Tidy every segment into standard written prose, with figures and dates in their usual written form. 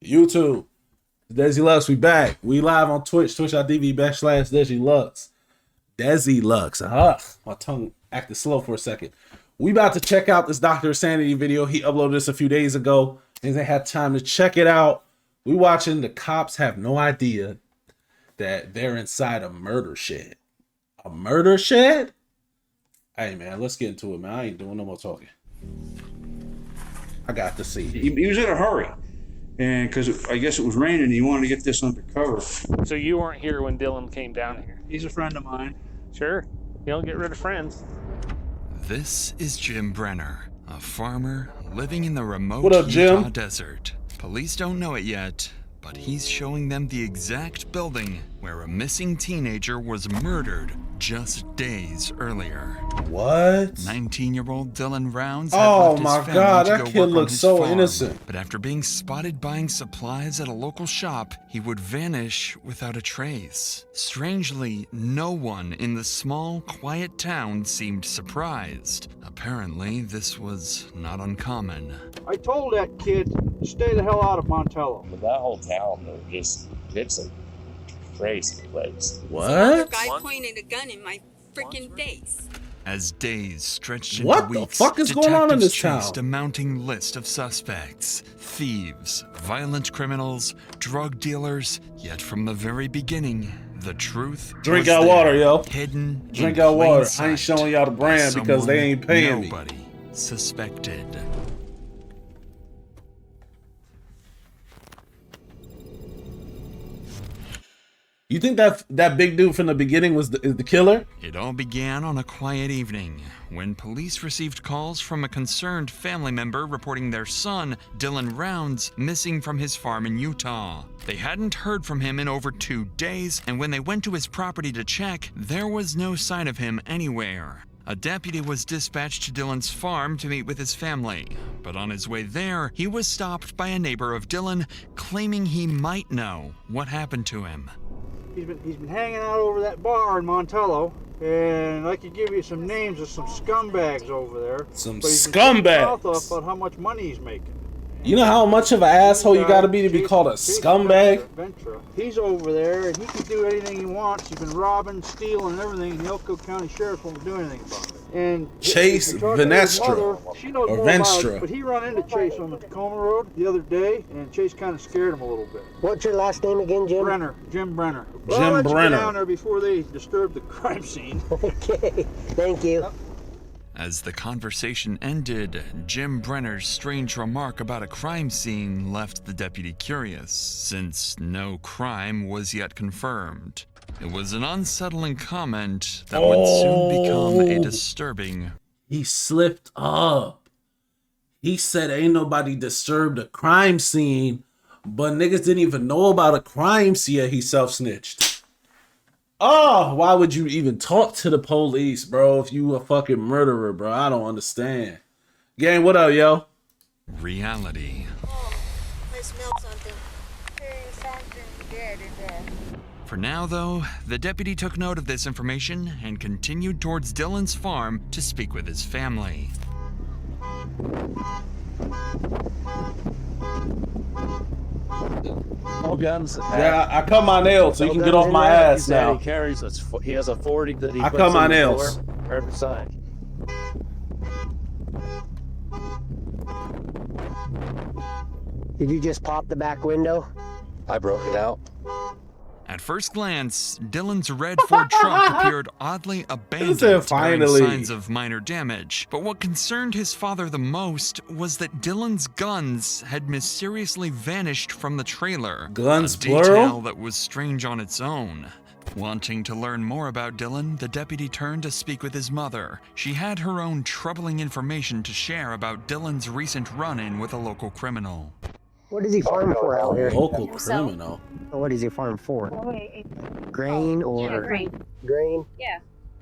YouTube. Desi Lux, we back. We live on Twitch, twitch.tv/Desi Lux. Desi Lux. My tongue acted slow for a second. We about to check out this Dr. Sanity video. He uploaded this a few days ago, and they had time to check it out. We watching the cops have no idea that they're inside a murder shed. A murder shed? Hey, man, let's get into it, man. I ain't doing no more talking. I got to see. He was in a hurry, and because I guess it was raining, he wanted to get this undercover. So you weren't here when Dylan came down here? He's a friend of mine. Sure. You don't get rid of friends. This is Jim Brener, a farmer living in the remote What up, Jim? Utah desert. Police don't know it yet, but he's showing them the exact building where a missing teenager was murdered just days earlier. What? 19-year-old Dylan Rounds had Oh left his my family God, to that go kid work on looks his so farm. innocent. But after being spotted buying supplies at a local shop, he would vanish without a trace. Strangely, no one in the small, quiet town seemed surprised. Apparently, this was not uncommon. I told that kid to stay the hell out of Montello. But that whole town, though, it's a crazy place. What? Some other guy pointed a gun in my freaking face. As days stretched into What the weeks, fuck is going on in this detectives traced town? a mounting list of suspects, thieves, violent criminals, drug dealers. Yet from the very beginning, the truth Drink was our there, water, yo. hidden Drink in our plain water. I sight ain't showing y'all the brand by because they someone ain't paying me. nobody suspected. You think that big dude from the beginning is the killer? It all began on a quiet evening when police received calls from a concerned family member reporting their son, Dylan Rounds, missing from his farm in Utah. They hadn't heard from him in over 2 days, and when they went to his property to check, there was no sign of him anywhere. A deputy was dispatched to Dylan's farm to meet with his family, but on his way there, he was stopped by a neighbor of Dylan, claiming he might know what happened to him. He's been hanging out over that bar in Montello, and I could give you some names of some scumbags over there. Some But he's been taking his mouth scumbags. off about how much money he's making. You know how much of an asshole you gotta be to be called a scumbag? Venstra. He's over there, and he can do anything he wants. He's been robbing, stealing, and everything, and the Elko County Sheriff won't do anything about it. And Chase if you talk to his Venstra, mother, she knows or more about Venstra. it, but he run into Chase on the Tacoma Road the other day, and Chase kind of scared him a little bit. What's your last name again, Jim? Brenner, Jim Brener. Jim I'll let you Brener. get down there before they disturb the crime scene. Okay, thank you. As the conversation ended, Jim Brenner's strange remark about a crime scene left the deputy curious, since no crime was yet confirmed. It was an unsettling comment that would soon become a disturbing. He slipped up. He said ain't nobody disturbed a crime scene, but niggas didn't even know about a crime scene yet he self-snitched. Oh, why would you even talk to the police, bro, if you a fucking murderer, bro? I don't understand. Gang, what up, yo? Reality. I smell something. There's something dead in there. For now, though, the deputy took note of this information and continued towards Dylan's farm to speak with his family. All guns. Yeah, I cut my nails so you can get off my ass now. He carries. He has a 40 that he I puts cut my in the nails. door, every side. Did you just pop the back window? I broke it out. At first glance, Dylan's red Ford truck appeared oddly abandoned, bearing finally. signs of minor damage. But what concerned his father the most was that Dylan's guns had mysteriously vanished from the trailer. Guns, a detail plural? that was strange on its own. Wanting to learn more about Dylan, the deputy turned to speak with his mother. She had her own troubling information to share about Dylan's recent run-in with a local criminal. What does he farm for out here? Local criminal. What does he farm for? Grain or Yeah, grain. grain? Yeah.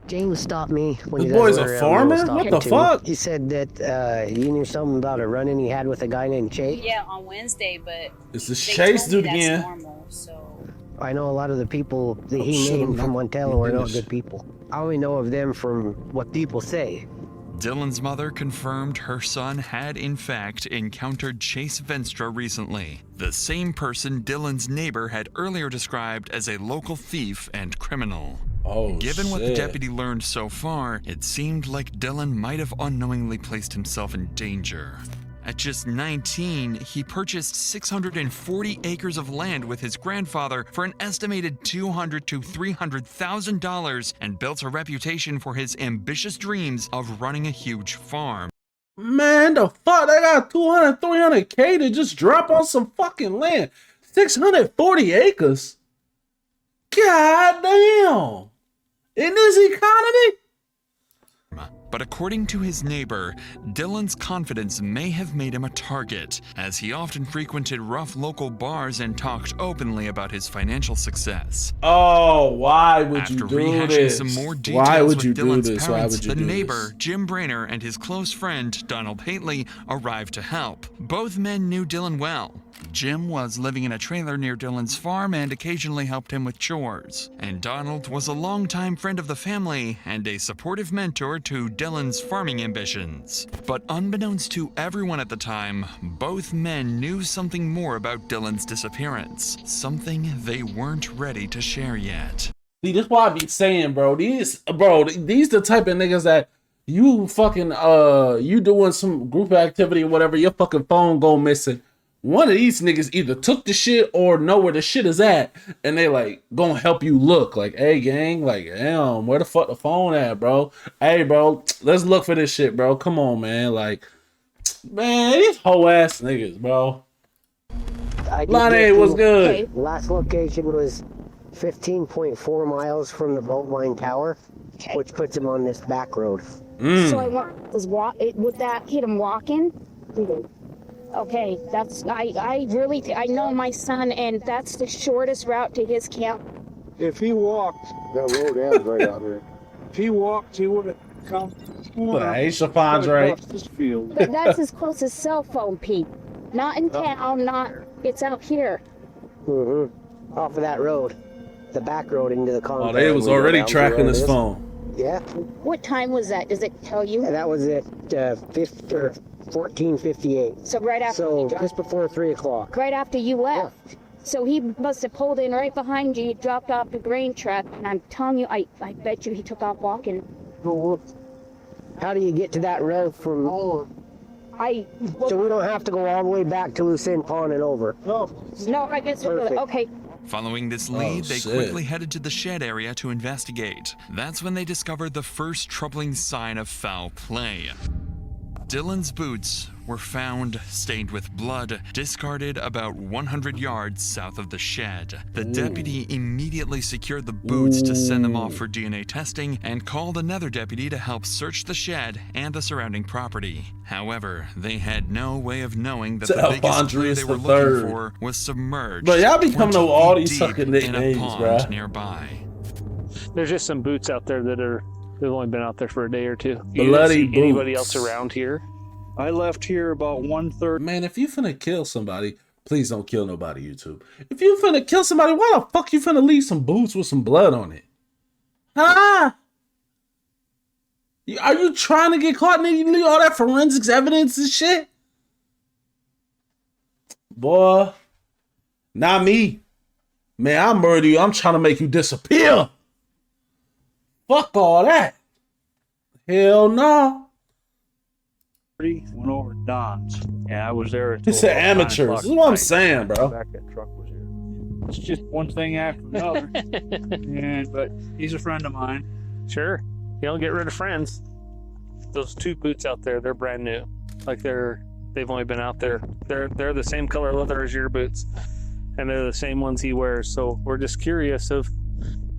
James stopped me when This you guys boy's were a around, farmer? stopped What the too. fuck? He said that you knew something about a run-in he had with a guy named Chase. Yeah, on Wednesday, but It's this they Chase told me dude that's again. normal, so I know a lot of the people that Oh, he shit, named I'm from not Montello are not finished. good people. I only know of them from what people say. Dylan's mother confirmed her son had, in fact, encountered Chase Venstra recently, the same person Dylan's neighbor had earlier described as a local thief and criminal. Oh, Given what the shit. deputy learned so far, it seemed like Dylan might have unknowingly placed himself in danger. At just 19, he purchased 640 acres of land with his grandfather for an estimated $200,000 to $300,000 and built a reputation for his ambitious dreams of running a huge farm. Man, the fuck? They got 200, 300K to just drop on some fucking land. 640 acres? God damn. In this economy? But according to his neighbor, Dylan's confidence may have made him a target, as he often frequented rough local bars and talked openly about his financial success. Oh, why would After you do rehashing this? some more details Why would with you do Dylan's this? Why parents, would you the do neighbor, this? Jim Brener, and his close friend, Donald Haitley, arrived to help. Both men knew Dylan well. Jim was living in a trailer near Dylan's farm and occasionally helped him with chores. And Donald was a longtime friend of the family and a supportive mentor to Dylan's farming ambitions. But unbeknownst to everyone at the time, both men knew something more about Dylan's disappearance. Something they weren't ready to share yet. See, this why I be saying, bro. These the type of niggas that you fucking, you doing some group activity or whatever, your fucking phone go missing. One of these niggas either took the shit or know where the shit is at, and they like gonna help you look. Like, hey gang, like, damn, where the fuck the phone at, bro? Hey bro, let's look for this shit, bro. Come on, man. Like, man, these whole ass niggas, bro. Lonnie, what's good? Last location was 15.4 miles from the boat line tower, which puts him on this back road. So would that hit him walking? Okay, that's I know my son, and that's the shortest route to his camp. If he walked, That road ends right out here. if he walked, he would have come. Hey, Shafandre. Across this field. But that's his closest cell phone, Pete. Not in town, it's out here. Off of that road. The back road into the compound. Oh, they was already tracking his phone. Yeah. What time was that? Does it tell you? And that was at 14:58. So right after So you dropped, just before 3 o'clock. right after you left. So he must have pulled in right behind you, dropped off the grain truck, and I'm telling you, I bet you he took off walking. How do you get to that road from? So we don't have to go all the way back to Lucerne Pond and over. No, I guess Perfect. okay. Following this lead, they shit. quickly headed to the shed area to investigate. That's when they discovered the first troubling sign of foul play. Dylan's boots were found stained with blood, discarded about 100 yards south of the shed. The deputy immediately secured the boots to send them off for DNA testing and called another deputy to help search the shed and the surrounding property. However, they had no way of knowing that the biggest clue they were looking for was submerged. But y'all be coming up with all these 20 fucking feet deep in a nicknames, pond bruh. nearby. There's just some boots out there they've only been out there for a day or two. You Bloody didn't see anybody boots. else around here? I left here about 1:30. Man, if you finna kill somebody, please don't kill nobody, YouTube. If you finna kill somebody, why the fuck you finna leave some boots with some blood on it? Huh? Are you trying to get caught and then you leave all that forensics evidence and shit? Boy, not me. Man, I'll murder you. I'm trying to make you disappear. Fuck all that. Hell no. Went over to Don's, and I was there until It's the about 9 amateurs. o'clock This is what I'm at saying, night. bro. Back that truck was here. It's just one thing after another. But he's a friend of mine. Sure. You don't get rid of friends. Those two boots out there, they're brand new. Like they've only been out there. They're the same color leather as your boots, and they're the same ones he wears. So we're just curious of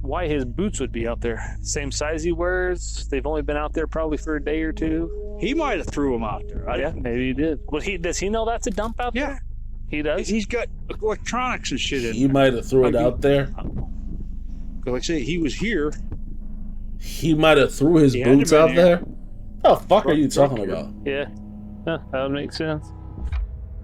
why his boots would be out there. Same size he wears. They've only been out there probably for a day or two. He might have threw him out there. Yeah, maybe he did. Well, does he know that's a dump out Yeah. there? He does. He's got electronics and shit in He there. might have threw it Like, out there. Like I say, he was here. He might have threw his He had to boots been out here. there. What the fuck are you Truck talking here. about? Yeah. Huh, that would make sense.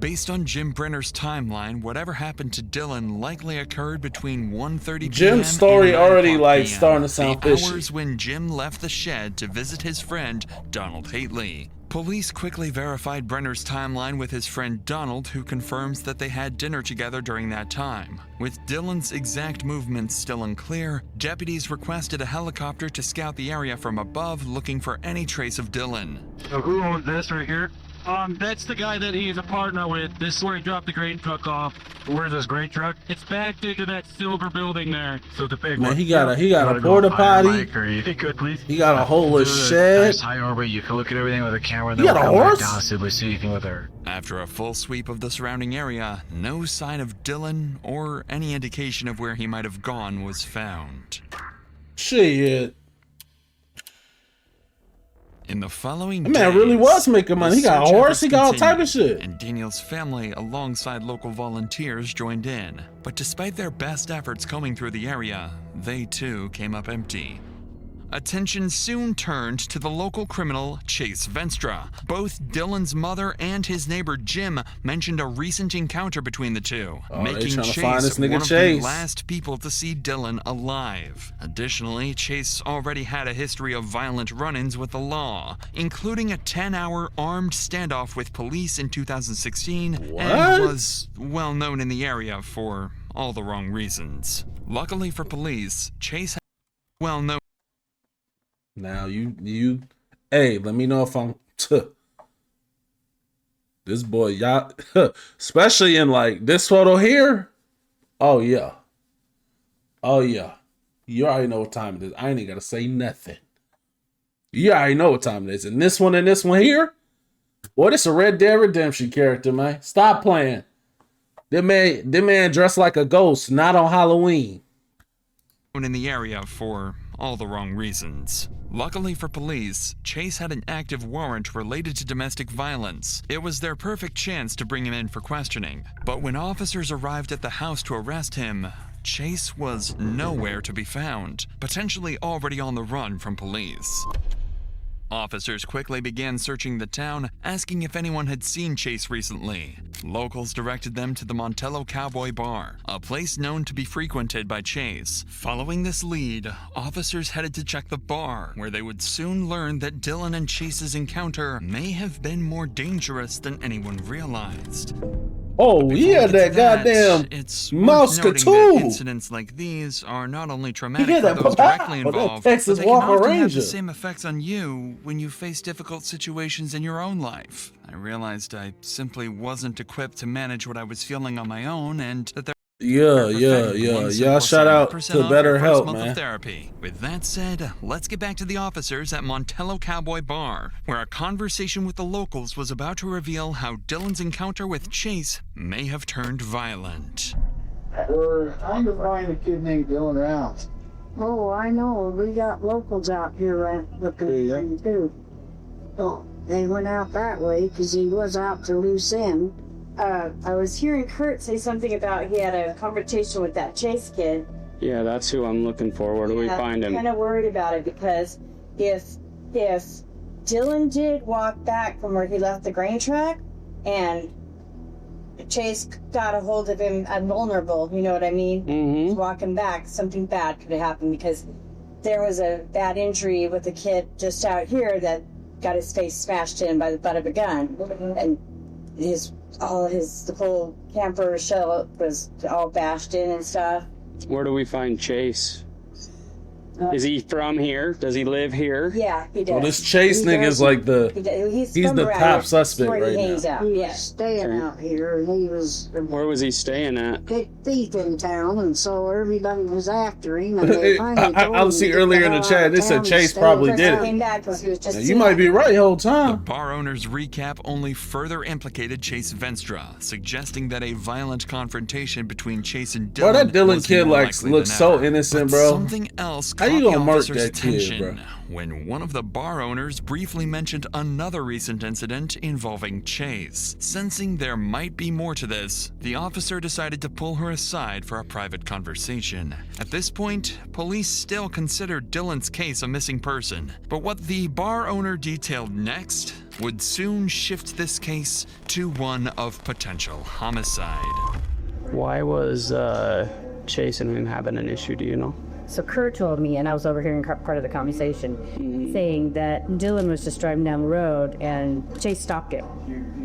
Based on Jim Brener's timeline, whatever happened to Dylan likely occurred between 1:30 p.m. Jim's story and 9 already o'clock like p.m., starting to sound the fishy. hours when Jim left the shed to visit his friend Donald Hately. Police quickly verified Brenner's timeline with his friend Donald, who confirms that they had dinner together during that time. With Dylan's exact movements still unclear, deputies requested a helicopter to scout the area from above, looking for any trace of Dylan. So who owns this right here? That's the guy that he's a partner with. This is where he dropped the grain truck off. Where's this grain truck? It's back into that silver building there. So the big Man, one. he got a porta potty. If you could, please. He got a whole shed. Nice high orbit. You can look at everything with a camera. He got a horse? Down, see if we see anything with her. After a full sweep of the surrounding area, no sign of Dylan or any indication of where he might have gone was found. Shit. In the following That man really was making money. He got a horse, he got all type of shit. And Daniel's family, alongside local volunteers, joined in. But despite their best efforts combing through the area, they too came up empty. Attention soon turned to the local criminal Chase Venstra. Both Dylan's mother and his neighbor Jim mentioned a recent encounter between the two, making trying to find this Chase nigga one of Chase. the last people to see Dylan alive. Additionally, Chase already had a history of violent run-ins with the law, including a 10-hour armed standoff with police in 2016, and was well known in the area for all the wrong reasons. Luckily for police, Chase had well known. Now you hey, let me know if I'm this boy, y'all, especially in like this photo here. Oh yeah. You already know what time it is. I ain't even gotta say nothing. You already know what time it is. And this one here, boy, this a Red Dead Redemption character, man. Stop playing. That man dressed like a ghost, not on Halloween. In the area for all the wrong reasons. Luckily for police, Chase had an active warrant related to domestic violence. It was their perfect chance to bring him in for questioning. But when officers arrived at the house to arrest him, Chase was nowhere to be found, potentially already on the run from police. Officers quickly began searching the town, asking if anyone had seen Chase recently. Locals directed them to the Montello Cowboy Bar, a place known to be frequented by Chase. Following this lead, officers headed to check the bar, where they would soon learn that Dylan and Chase's encounter may have been more dangerous than anyone realized. Oh yeah, that goddamn it's mouse worth noting that Cthulhu. Incidents like these are not only traumatic Yeah, for that those directly involved, Texas but they can Walker often have Ranger. the same effects on you when you face difficult situations in your own life. I realized I simply wasn't equipped to manage what I was feeling on my own, and that there Yeah. Y'all shout out to BetterHelp, man. Therapy. With that said, let's get back to the officers at Montello Cowboy Bar, where a conversation with the locals was about to reveal how Dylan's encounter with Chase may have turned violent. We're trying to find a kid named Dylan Rounds. Oh, I know. We got locals out here looking for him, too. Oh, they went out that way because he was out to loose end. I was hearing Kurt say something about he had a conversation with that Chase kid. Yeah, that's who I'm looking for. Where do we find him? I'm kind of worried about it because if Dylan did walk back from where he left the grain truck and Chase got a hold of him vulnerable, you know what I mean? Mm-hmm. Walking back, something bad could have happened because there was a bad injury with a kid just out here that got his face smashed in by the butt of a gun. And the whole camper shell was all bashed in and stuff. Where do we find Chase? Is he from here? Does he live here? Yeah, he does. Well, this Chase nigga is like he's the top suspect right now. He was staying out here, and he was Where was he staying at? big thief in town, and so everybody was after him. And they finally told I him see to earlier get in the the chat, hell they out said of Chase town probably and did stay it. Came back 'cause he was just You might be right the whole The time. bar owner's recap only further implicated Chase Venstra, suggesting that a violent confrontation between Chase and Dylan Bro, that Dylan was kid more like likely looks than so ever. innocent, But bro. something else How you caught the gonna murk officer's that kid, attention bro? when one of the bar owners briefly mentioned another recent incident involving Chase. Sensing there might be more to this, the officer decided to pull her aside for a private conversation. At this point, police still considered Dylan's case a missing person, but what the bar owner detailed next would soon shift this case to one of potential homicide. Why was Chase and him having an issue, do you know? So Kurt told me, and I was overhearing part of the conversation, saying that Dylan was just driving down the road and Chase stopped him.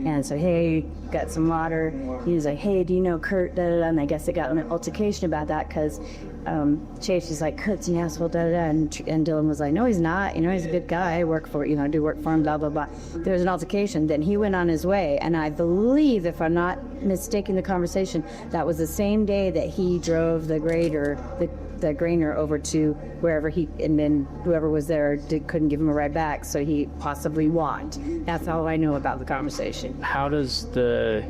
And so, hey, got some water. He was like, hey, do you know Kurt? Da, da, da. And I guess they got in an altercation about that because Chase was like, Kurt's an asshole, da, da, da. And Dylan was like, no, he's not. You know, he's a good guy. I work for, do work for him, blah, blah, blah. There was an altercation. Then he went on his way. And I believe, if I'm not mistaken the conversation, that was the same day that he drove the grader, the grainer over to wherever and then whoever was there couldn't give him a ride back, so he possibly walked. That's all I know about the conversation. How does the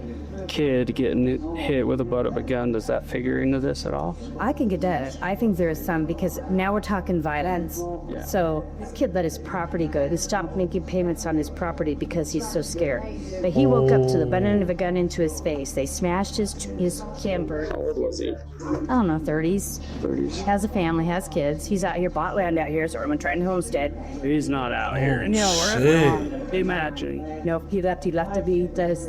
kid getting hit with a butt of a gun, does that figure into this at all? I think it does. I think there is some, because now we're talking violence. Yeah. So this kid let his property go. He stopped making payments on his property because he's so scared. But he woke up to the butt end of a gun into his face. They smashed his camper. How old was he? I don't know, 30s. 30s. Has a family, has kids. He's out here, bought land out here, so I'm trying to homestead. He's not out here. No, Imagine. no, he left to be his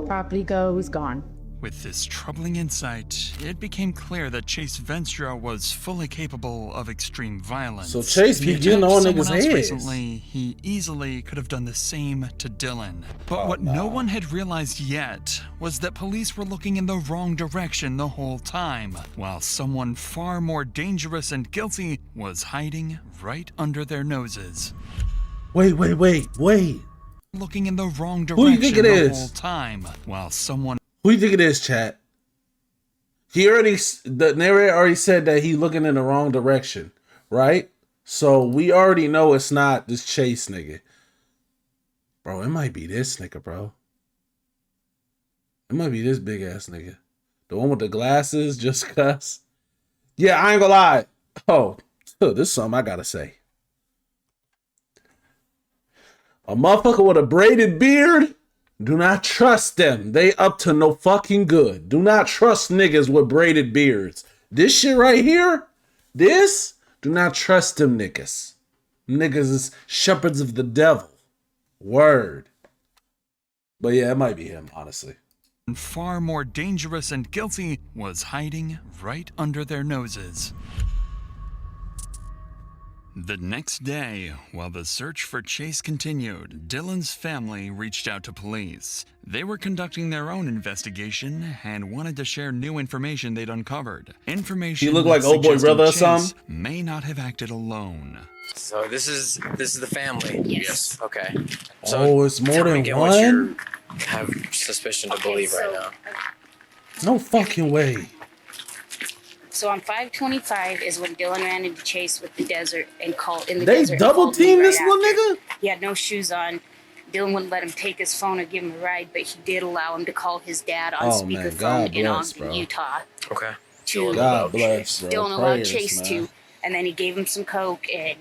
property go, he's gone. With this troubling insight, it became clear that Chase Venstra was fully capable of extreme violence. So Chase be If he getting attacked on someone niggas' else heads. recently, he easily could have done the same to Dylan. But what no one had realized yet was that police were looking in the wrong direction the whole time, while someone far more dangerous and guilty was hiding right under their noses. Wait. Looking in the wrong Who you direction think it the is? whole time, while someone Who you think it is, chat? The narrator already said that he's looking in the wrong direction, right? So we already know it's not this Chase nigga. Bro, it might be this nigga, bro. It might be this big ass nigga. The one with the glasses, just cuss. Yeah, I ain't gonna lie. Oh, this is something I gotta say. A motherfucker with a braided beard, do not trust them. They up to no fucking good. Do not trust niggas with braided beards. This shit right here, do not trust them niggas. Niggas is shepherds of the devil. Word. But yeah, it might be him, honestly. far more dangerous and guilty was hiding right under their noses. The next day, while the search for Chase continued, Dylan's family reached out to police. They were conducting their own investigation and wanted to share new information they'd uncovered. Information he looked like that old boy brother or suggested something. Chase may not have acted alone. So this is the family. Yes. Okay. So Oh, it's more tell me than again what you one? have suspicion to believe right now. No fucking way. So on 525 is when Dylan ran into Chase with the desert and called in the They desert. and double called me teamed right this little after. nigga? He had no shoes on. Dylan wouldn't let him take his phone or give him a ride, but he did allow him to call his dad on Oh, man, speakerphone God in bless, Ogden, bro. Utah. Okay. To God bless, bro. Dylan allowed Prayers, Chase man. to, and then he gave him some coke and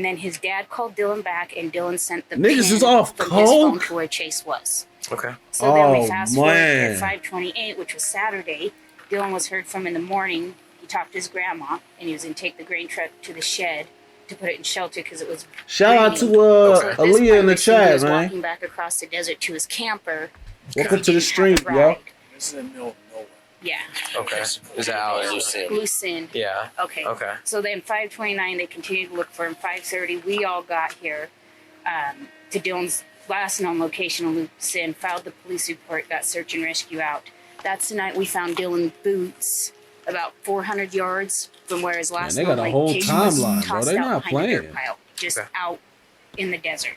then his dad called Dylan back and Dylan sent the Niggas pin is off from his phone coke? to where Chase was. Okay. So then Oh, we fast forward man. at 5:28, which was Saturday. Dylan was heard from in the morning. He talked to his grandma, and he was going to take the grain truck to the shed to put it in shelter because it was Shout out raining. to So at this Aaliyah point, in the we see he chat, was man. walking back across the desert to his camper. 'cause Welcome he to the didn't stream, have a yo. ride. This is in the middle of nowhere. Yeah. Okay. Is that how Lucin? Lucin. Yeah. Okay. Okay. So then 5:29, they continued to look for him. 5:30, we all got here to Dylan's last known location in Lucin, filed the police report, got search and rescue out. That's the night we found Dylan's boots about 400 yards from where his last Man, they got known a whole location was, timeline, bro. tossed They out not behind a dirt playing. pile, just Okay. out in the desert.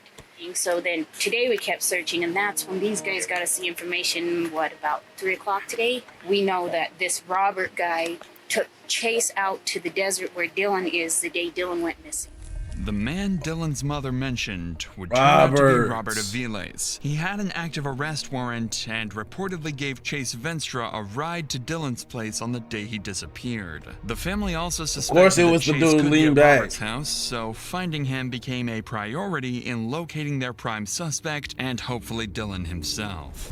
So then today we kept searching, and that's when these guys got us the information, about 3 o'clock today? We know that this Robert guy took Chase out to the desert where Dylan is the day Dylan went missing. The man Dylan's mother mentioned would turn out to be Robert Aviles. He had an active arrest warrant and reportedly gave Chase Venstra a ride to Dylan's place on the day he disappeared. The family also suspected that Chase could be at Robert's house, so finding him became a priority in locating their prime suspect and hopefully Dylan himself.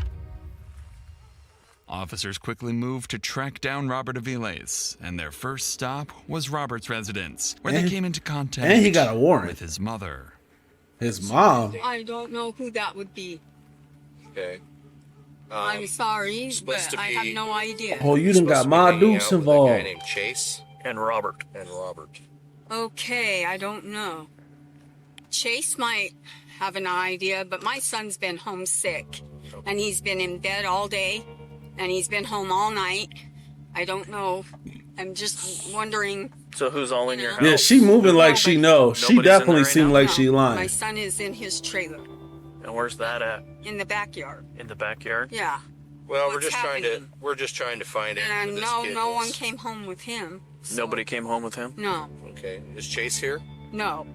Officers quickly moved to track down Robert Aviles, and their first stop was Robert's residence, where they came into contact and he got a warrant with his mother. His mom? I don't know who that would be. Okay. I'm sorry, but I have no idea. Oh, you done got my dukes involved. A guy named Chase and Robert. Okay, I don't know. Chase might have an idea, but my son's been homesick, and he's been in bed all day. And he's been home all night. I don't know. I'm just wondering. So who's all in your house? Yeah, she moving like she knows. She definitely seemed like she lying. My son is in his trailer. And where's that at? In the backyard. In the backyard? Yeah. Well, we're just trying to find it. And no one came home with him. So. Nobody came home with him? No. Okay. Is Chase here? No.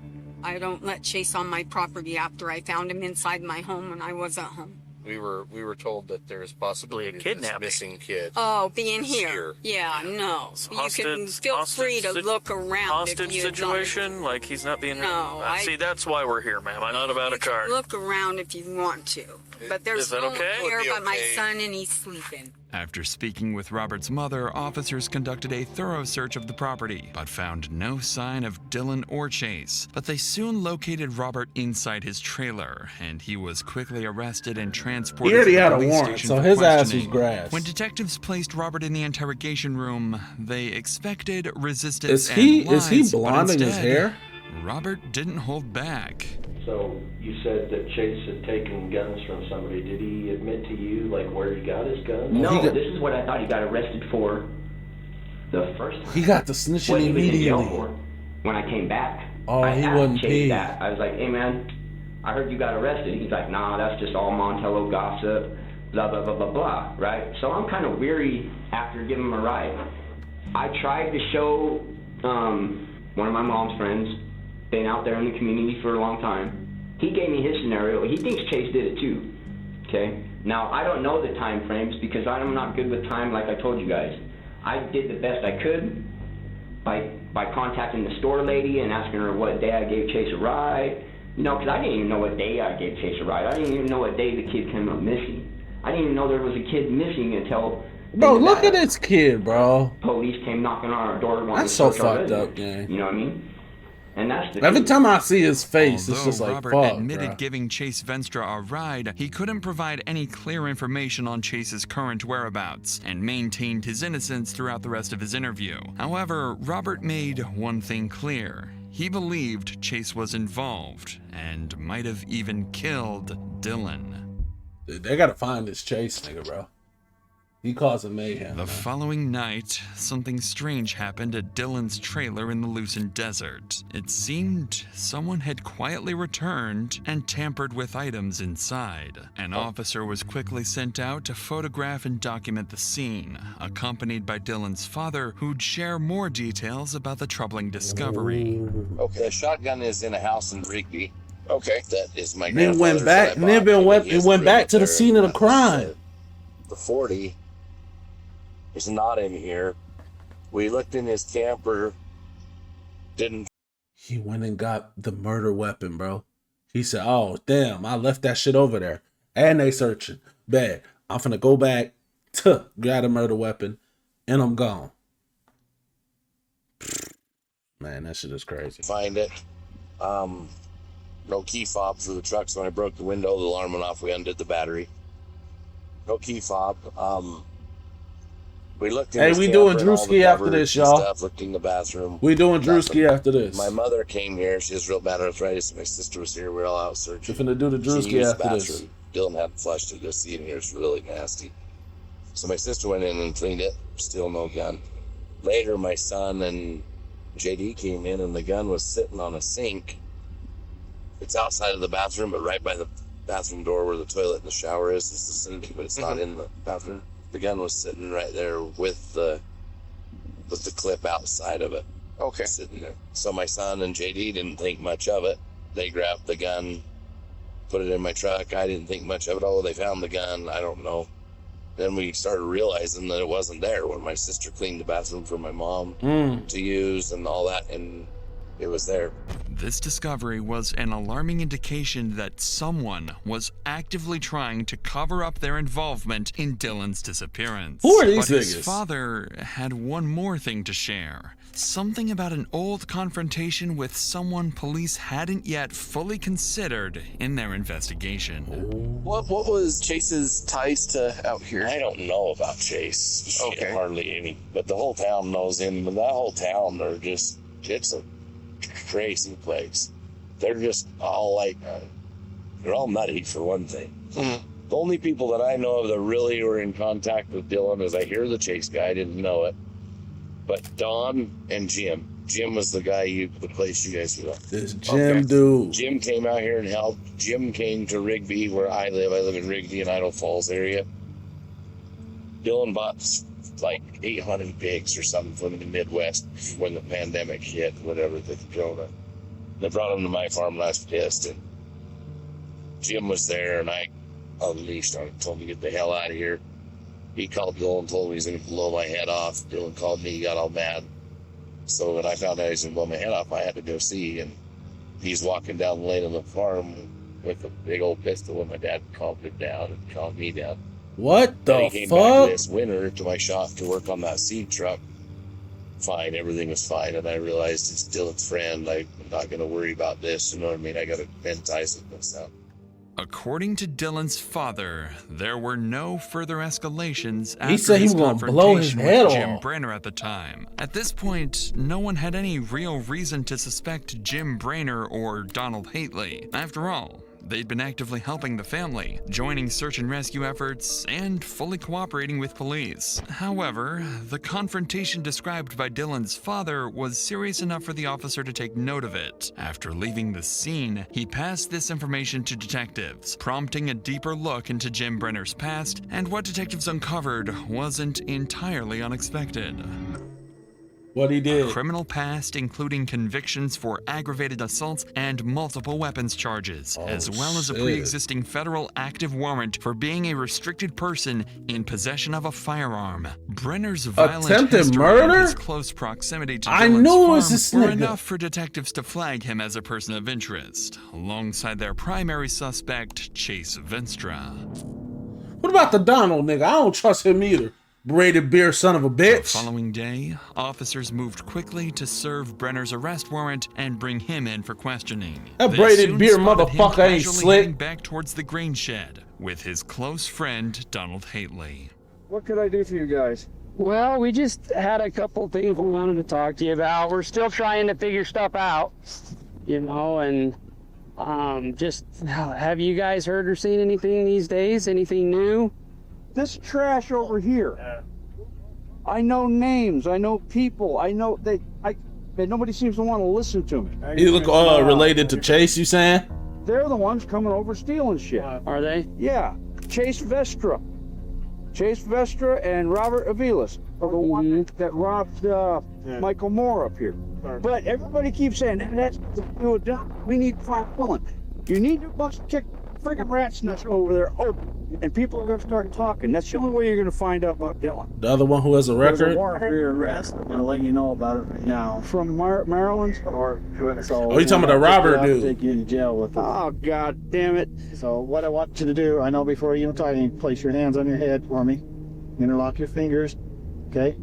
I don't let Chase on my property after I found him inside my home when I wasn't home. We were told that there's possibly a kidnapping. Missing kid. Oh, being here. Yeah, no. You can feel free to look around. Hostage situation? Like he's not being. No. See, that's why we're here, ma'am. I'm not about a card. Look around if you want to. But there's no one here but my son, and he's sleeping. After speaking with Robert's mother, officers conducted a thorough search of the property, but found no sign of Dylan or Chase. But they soon located Robert inside his trailer, and he was quickly arrested and transported to the police station for his ass was questioning. grass. When detectives placed Robert in the interrogation room, they expected resistance Is he lies, blonding his hair? Robert didn't hold back. So you said that Chase had taken guns from somebody. Did he admit to you, like, where he got his guns? No, this is what I thought he got arrested for the first time. He got the snitching What he was in jail immediately. for when I came back. Oh, I he asked wasn't Chase paid. that. I was like, hey, man, I heard you got arrested. He's like, nah, that's just all Montello gossip, blah, blah, blah, blah, blah, right? So I'm kind of weary after giving him a ride. I tried to show one of my mom's friends, been out there in the community for a long time. He gave me his scenario. He thinks Chase did it too, okay? Now, I don't know the time frames because I'm not good with time like I told you guys. I did the best I could by contacting the store lady and asking her what day I gave Chase a ride. You know, because I didn't even know what day I gave Chase a ride. I didn't even know what day the kid came up missing. I didn't even know there was a kid missing until... Bro, look at this kid, bro. Police came knocking on our door. That's so fucked up, gang. You know what I mean? And that's the Every thing. time I see his face, it's Although just like, Robert fuck, admitted bro. giving Chase Venstra a ride, he couldn't provide any clear information on Chase's current whereabouts and maintained his innocence throughout the rest of his interview. However, Robert made one thing clear. He believed Chase was involved and might have even killed Dylan. Dude, they gotta find this Chase nigga, bro. He causing mayhem. The following night, something strange happened at Dylan's trailer in the Lucent Desert. It seemed someone had quietly returned and tampered with items inside. An officer was quickly sent out to photograph and document the scene, accompanied by Dylan's father, who'd share more details about the troubling discovery. Okay, a shotgun is in a house in Rigby. Okay, that is my Then went grandfather's back, that I and then bought. it went back to the scene of the crime. The 40 is not in here. We looked in his camper, didn't. He went and got the murder weapon, bro. He said, oh, damn, I left that shit over there. And they searching. Bad. I'm finna go back to grab a murder weapon, and I'm gone. Man, that shit is crazy. Find it. No key fob for the truck, so when I broke the window, the alarm went off. We undid the battery. No key fob. We looked in Hey, his we camper doing and all the Drewski after cupboards this, and y'all. Stuff, looked in the bathroom. We doing Nothing. Drewski after this. My mother came here. She has real bad arthritis. My sister was here. We were all out searching. We're finna do the She Drewski used the after this. bathroom. Dylan hadn't flushed it. Just see in here. It's really nasty. So my sister went in and cleaned it. Still no gun. Later, my son and JD came in, and the gun was sitting on a sink. It's outside of the bathroom, but right by the bathroom door where the toilet and the shower is the sink, but it's not in the bathroom. The gun was sitting right there with the clip outside of it. Okay. Sitting there. So my son and JD didn't think much of it. They grabbed the gun, put it in my truck. I didn't think much of it. Oh, they found the gun. I don't know. Then we started realizing that it wasn't there when my sister cleaned the bathroom for my mom to use and all that, and it was there. This discovery was an alarming indication that someone was actively trying to cover up their involvement in Dylan's disappearance. Who are these But his niggas? father had one more thing to share. Something about an old confrontation with someone police hadn't yet fully considered in their investigation. What was Chase's ties to out here? I don't know about Chase. Okay. Hardly any. But the whole town knows him. But that whole town, it's a crazy place. They're just all like, they're all nutty for one thing. Mm-hmm. The only people that I know of that really were in contact with Dylan is I hear the Chase guy, I didn't know it. But Don and Jim. Jim was the guy the place you guys were. This Jim dude. Jim came out here and helped. Jim came to Rigby, where I live. I live in Rigby and Idaho Falls area. Dylan bought like 800 pigs or something from the Midwest when the pandemic hit, whatever, the corona. They brought them to my farm last pissed, and Jim was there, and I unleashed on him, told him to get the hell out of here. He called Dylan and told me he's going to blow my head off. Dylan called me, he got all mad. So when I found out he was going to blow my head off, I had to go see, and he's walking down the lane of the farm with a big old pistol, and my dad calmed him down and calmed me down. What Then the he came back fuck? this winter to my shop to work on that seed truck. Fine, everything was fine, and I realized it's Dylan's friend. I'm not going to worry about this, you know what I mean? I got to bend ties with myself. According to Dylan's father, there were no further escalations after He said he his was gonna blow his confrontation head with Jim off. Brener at the time. At this point, no one had any real reason to suspect Jim Brener or Donald Hately. After all, they'd been actively helping the family, joining search and rescue efforts, and fully cooperating with police. However, the confrontation described by Dylan's father was serious enough for the officer to take note of it. After leaving the scene, he passed this information to detectives, prompting a deeper look into Jim Brener's past, and what detectives uncovered wasn't entirely unexpected. What he did. A criminal past including convictions for aggravated assaults and multiple weapons charges, as well as a shit. pre-existing federal active warrant for being a restricted person in possession of a firearm. Brenner's violent Attempted history murder? and his close proximity to I Dylan's knew it farm was this were nigga. enough for detectives to flag him as a person of interest, alongside their primary suspect, Chase Venstra. What about the Donald nigga? I don't trust him either. Braided beard son of a The bitch. following day, officers moved quickly to serve Brenner's arrest warrant and bring him in for questioning. That They braided soon beard spotted him motherfucker ain't casually slick. heading back towards the grain shed with his close friend Donald Hately. What could I do for you guys? Well, we just had a couple things we wanted to talk to you about. We're still trying to figure stuff out, you know, and just have you guys heard or seen anything these days? Anything new? This trash over here. I know names. I know people. I know nobody seems to want to listen to me. He look related to Chase, you saying? They're the ones coming over stealing shit. Are they? Yeah. Chase Venstra and Robert Aviles are the one that robbed Michael Moore up here. But everybody keeps saying, that's we need to find Dylan. You need to kick freaking rat's nuts over there open, and people are going to start talking. That's the only way you're going to find out about Dylan. The other one who has a There's record? a warrant for your arrest. I'm going to let you know about it right now. From Maryland? Or so Oh, you talking about the Robert dude? Take you to jail with it. Oh, God damn it. So what I want you to do, I know before you talk, you place your hands on your head for me. Interlock your fingers, okay?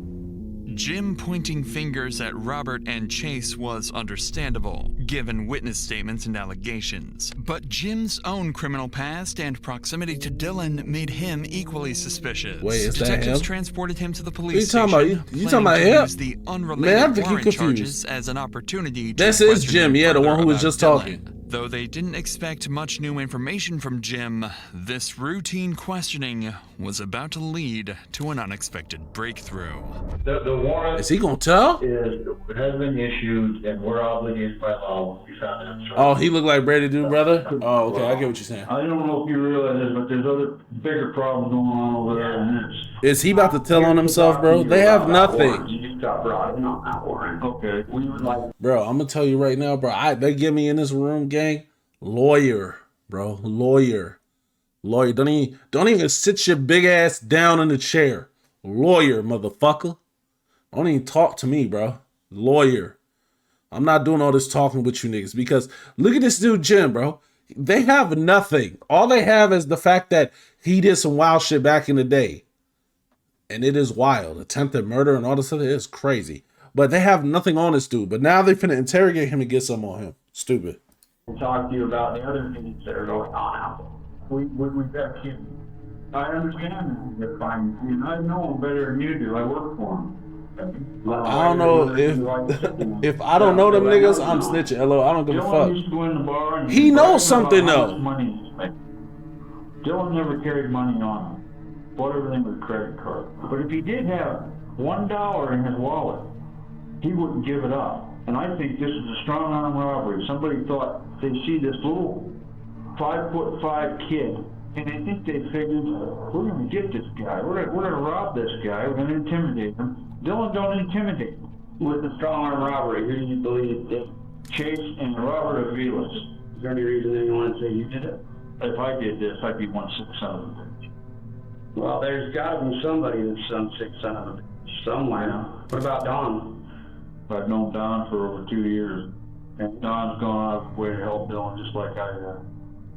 Jim pointing fingers at Robert and Chase was understandable, given witness statements and allegations. But Jim's own criminal past and proximity to Dylan made him equally suspicious. Wait, is that Detectives him? transported him to the What you police talking station, about? You talking about planning to him? use the Man, I unrelated think you warrant confused. charges as an opportunity to This is question Jim, him yeah, the further one who was about just Dylan. talking. Though they didn't expect much new information from Jim, this routine questioning was about to lead to an unexpected breakthrough. The warrant Is he gonna tell? has been issued, and we're obligated by law. We found it. Oh, he looked like Brady dude, brother? Oh, okay, I get what you're saying. I don't know if you realize this, but there's other bigger problems going on over there than this. Is he about to tell on himself, bro? They have nothing. got brought in on that warrant. Okay. We were like, Bro, I'm gonna tell you right now, bro. They get me in this room, gang. Lawyer, bro. Lawyer. Don't even sit your big ass down in the chair. Lawyer, motherfucker. Don't even talk to me, bro. Lawyer. I'm not doing all this talking with you niggas because look at this dude, Jim, bro. They have nothing. All they have is the fact that he did some wild shit back in the day. And it is wild. Attempted murder and all this stuff. It is crazy. But they have nothing on this dude. But now they're finna interrogate him and get something on him. Stupid. we'll talk to you about the other things that are going on out there. We've got you. I understand that. If I know him better than you do. I work for him. I don't know if I don't know them niggas, I'm snitching. Hello, I don't give a fuck. He knows something though. Dylan never carried money on him. Bought everything with a credit card. But if he did have $1 in his wallet, he wouldn't give it up. And I think this is a strong arm robbery. Somebody thought they see this little 5'5" kid, and they think they figured, we're going to get this guy. We're going to rob this guy. We're going to intimidate him. Dylan don't intimidate. With the strong arm robbery, who do you believe did? Chase and Robert Aviles. Is there any reason anyone would say you did it? If I did this, I'd be one sick son of a bitch. Well, there's got to be somebody that's some sick son of a bitch somewhere. What about Don? I've known Don for over 2 years, and Don's gone out of his way to help Dylan just like I have.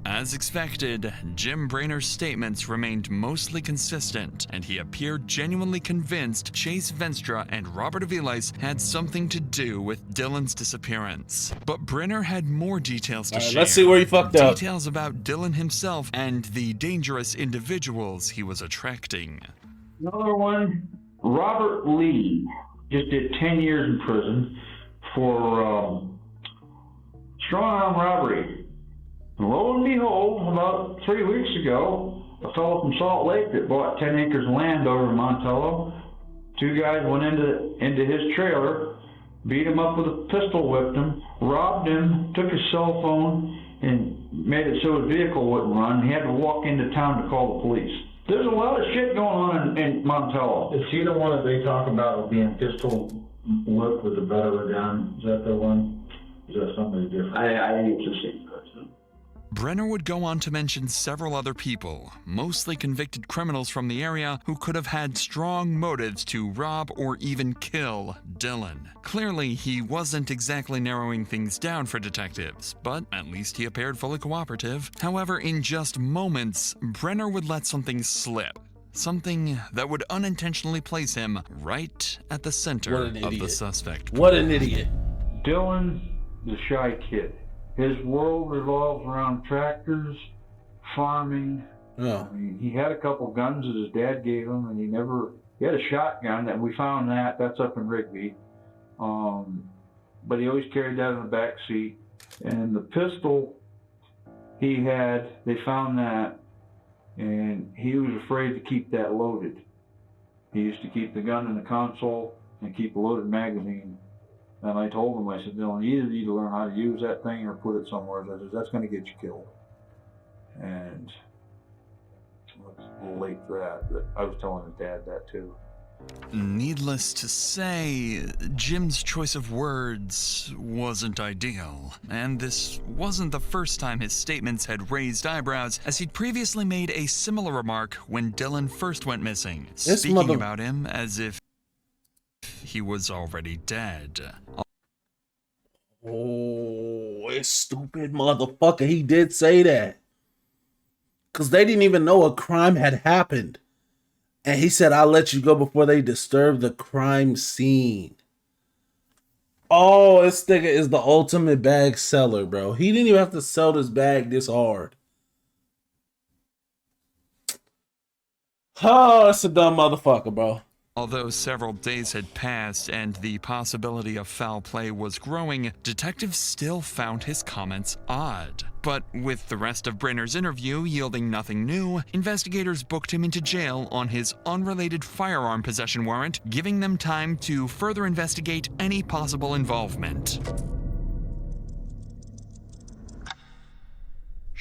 As expected, Jim Brener's statements remained mostly consistent, and he appeared genuinely convinced Chase Venstra and Robert Aviles had something to do with Dylan's disappearance. But Brener had more details to share. Let's see where he fucked up. Details about Dylan himself and the dangerous individuals he was attracting. Another one, Robert Lee, just did 10 years in prison for strong arm robbery. And lo and behold, about 3 weeks ago, a fellow from Salt Lake that bought 10 acres of land over in Montello, 2 guys went into his trailer, beat him up with a pistol, whipped him, robbed him, took his cell phone, and made it so his vehicle wouldn't run. He had to walk into town to call the police. There's a lot of shit going on in Montello. Is he the one that they talk about being pistol whipped with the butt of a gun? Is that the one? Is that somebody different? I think it's the same person. Brener would go on to mention several other people, mostly convicted criminals from the area who could have had strong motives to rob or even kill Dylan. Clearly, he wasn't exactly narrowing things down for detectives, but at least he appeared fully cooperative. However, in just moments, Brener would let something slip. Something that would unintentionally place him right at the center of the suspect. What an idiot. Dylan's the shy kid. His world revolves around tractors, farming. Yeah. I mean, he had a couple guns that his dad gave him, and he had a shotgun, and we found that's up in Rigby. But he always carried that in the back seat. And the pistol they found that, and he was afraid to keep that loaded. He used to keep the gun in the console and keep a loaded magazine. And I told him, I said, Dylan, you either need to learn how to use that thing or put it somewhere. I said, that's going to get you killed. And it's a little late for that, but I was telling his dad that too. Needless to say, Jim's choice of words wasn't ideal, and this wasn't the first time his statements had raised eyebrows, as he'd previously made a similar remark when Dylan first went missing, speaking about him as if he was already dead. Oh, it's stupid motherfucker. He did say that. Because they didn't even know a crime had happened. And he said, I'll let you go before they disturb the crime scene. Oh, this nigga is the ultimate bag seller, bro. He didn't even have to sell this bag this hard. Oh, that's a dumb motherfucker, bro. Although several days had passed and the possibility of foul play was growing, detectives still found his comments odd. But with the rest of Brener's interview yielding nothing new, investigators booked him into jail on his unrelated firearm possession warrant, giving them time to further investigate any possible involvement.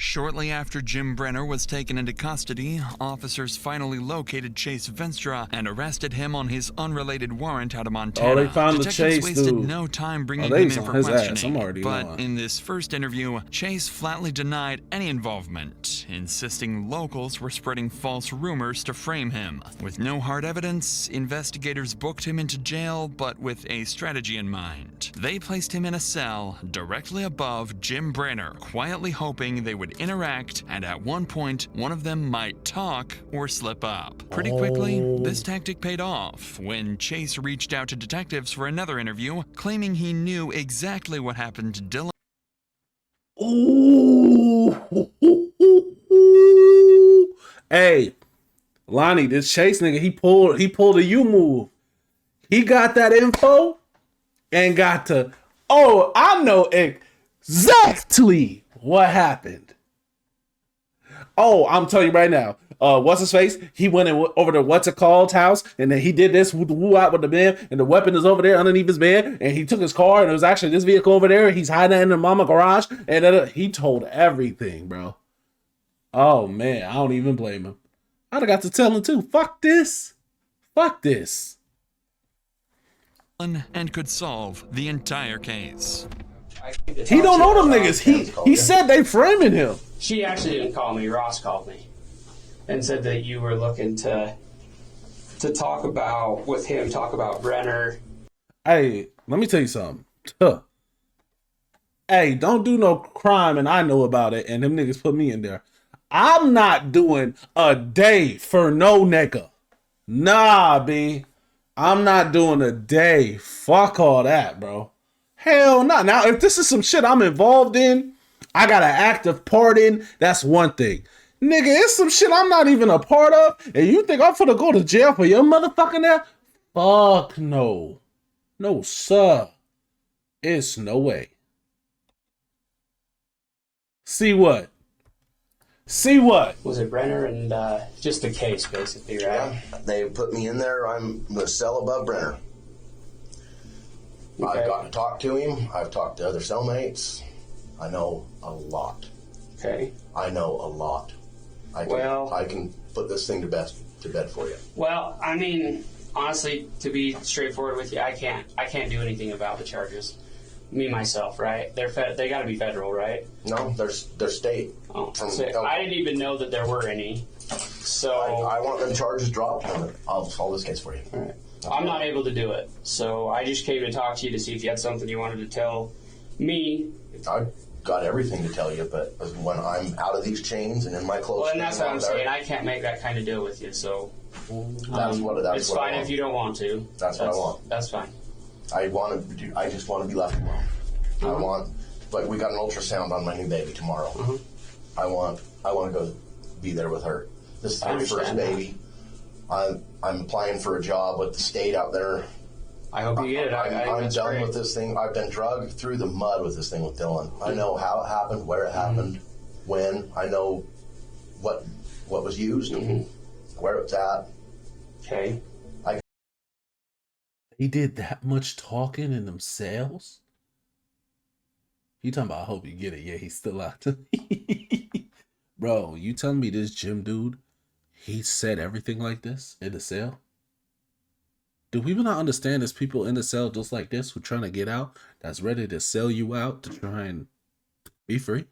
Shortly after Jim Brener was taken into custody, officers finally located Chase Venstra and arrested him on his unrelated warrant out of Montana. Oh, they found the Detectives Chase wasted dude. no time bringing they him was in on for his ass. questioning. I'm already But knowing. in this first interview, Chase flatly denied any involvement, insisting locals were spreading false rumors to frame him. With no hard evidence, investigators booked him into jail, but with a strategy in mind. They placed him in a cell directly above Jim Brener, quietly hoping they would interact, and at one point, one of them might talk or slip up. Pretty quickly, this tactic paid off when Chase reached out to detectives for another interview, claiming he knew exactly what happened to Dylan. Ooh. Hey, Lonnie, this Chase nigga, he pulled a U move. He got that info and got to, oh, I know exactly what happened. Oh, I'm telling you right now. What's his face? He went over to what's it called house, and then he did this woo out with the bed, and the weapon is over there underneath his bed, and he took his car, and it was actually this vehicle over there. He's hiding it in the mama garage, and he told everything, bro. Oh man, I don't even blame him. I'd have got to tell him too. Fuck this. Fuck this. And could solve the entire case. He don't know them niggas. He said they framing him. She actually didn't call me. Ross called me and said that you were looking to talk about Brener. Hey, let me tell you something. Huh. Hey, don't do no crime and I know about it and them niggas put me in there. I'm not doing a day for no nigga. Nah, B. I'm not doing a day. Fuck all that, bro. Hell no. Now, if this is some shit I'm involved in, I got an active part in, that's one thing. Nigga, it's some shit I'm not even a part of, and you think I'm finna go to jail for your motherfucking ass? Fuck no. No, sir. It's no way. See what? See what? Was it Brener and just a case, basically, right? Yeah, they put me in there. I'm in the cell above Brener. Okay. I've gotten to talk to him. I've talked to other cellmates. I know a lot. Okay. I know a lot. I can put this thing to bed for you. Well, I mean, honestly, to be straightforward with you, I can't do anything about the charges. Me myself, right? They got to be federal, right? No, they're state. Oh, I didn't even know that there were any. So I want them charges dropped. I'll solve this case for you. All right. I'm not able to do it, so I just came to talk to you to see if you had something you wanted to tell me. I've got everything to tell you, but when I'm out of these chains and in my clothes, well, and that's what I'm saying. I can't make that kind of deal with you, so it's fine if you don't want to. That's what I want. That's fine. I just want to be left alone. I want, like, we got an ultrasound on my new baby tomorrow. I want to go be there with her. This is her first baby. I'm applying for a job with the state out there. I hope you get it. I'm done with this thing. I've been dragged through the mud with this thing with Dylan. I know how it happened, where it happened, when. I know what was used, where it's at. Okay. He did that much talking in them cells? You talking about, I hope you get it. Yeah, he's still out. Bro, you telling me this Jim dude, he said everything like this in the cell? Do people not understand there's people in the cell just like this who trying to get out, that's ready to sell you out to try and be free?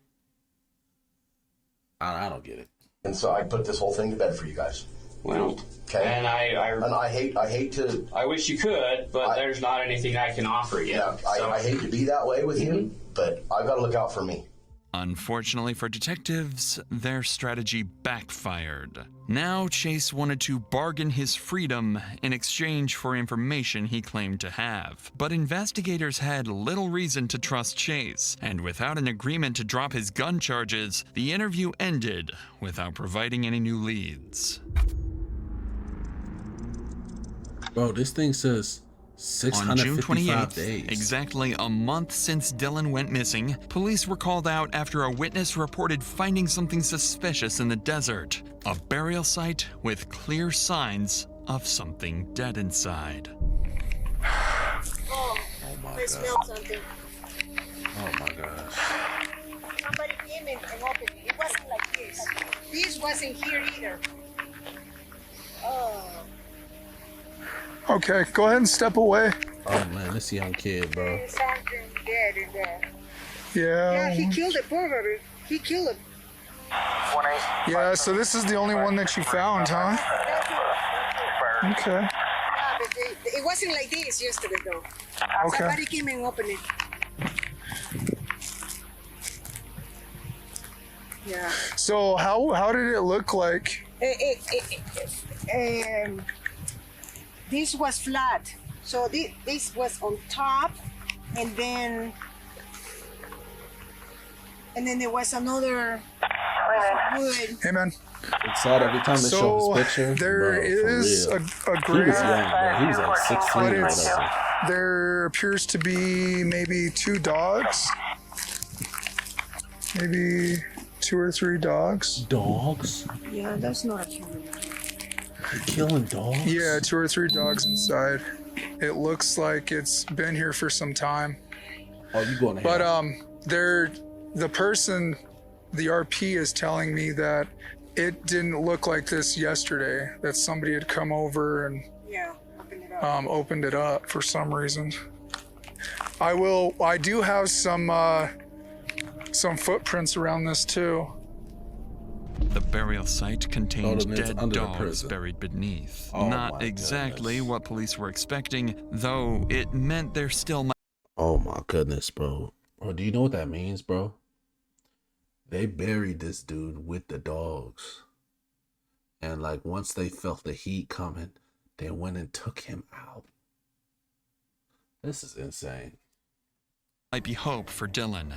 I don't get it. And so I put this whole thing to bed for you guys. Well, okay. And I hate to. I wish you could, but there's not anything I can offer you. Yeah, I hate to be that way with you, but I've got to look out for me. Unfortunately for detectives, their strategy backfired. Now Chase wanted to bargain his freedom in exchange for information he claimed to have. But investigators had little reason to trust Chase, and without an agreement to drop his gun charges, the interview ended without providing any new leads. Bro, this thing says 655 On June 28th, days. exactly a month since Dylan went missing, police were called out after a witness reported finding something suspicious in the desert. A burial site with clear signs of something dead inside. Oh my God. smelled something. Oh my gosh. Somebody did came and opened it. It wasn't like this. This wasn't here either. Oh. Okay, go ahead and step away. Oh man, this young kid, bro. There's something dead in there. Yeah. Yeah, he killed it, poor baby. He killed it. Yeah, so this is the only one that you found, huh? Okay. Yeah, but it wasn't like this yesterday, though. Okay. Somebody came and opened it. Yeah. So how did it look like? This was flat. So this was on top, and then there was another wood. Hey man. It's sad every time they show his picture. There bro, is a He was young, bro. He was like 16 or whatever. There appears to be maybe 2 dogs. Maybe 2 or 3 dogs. Dogs? Yeah, that's not a human. You're killing dogs? Yeah, 2 or 3 dogs inside. It looks like it's been here for some time. Oh, you going to But the person, the RP is telling me that it didn't look like this yesterday. That somebody had come over and opened it up for some reason. I do have some footprints around this too. The burial site contained it's dead under the dogs prison. buried beneath. Oh Not my exactly what police were expecting, though it meant there still might. Oh my goodness, bro. Bro, do you know what that means, bro? They buried this dude with the dogs. And like once they felt the heat coming, they went and took him out. This is insane. Might be hope for Dylan.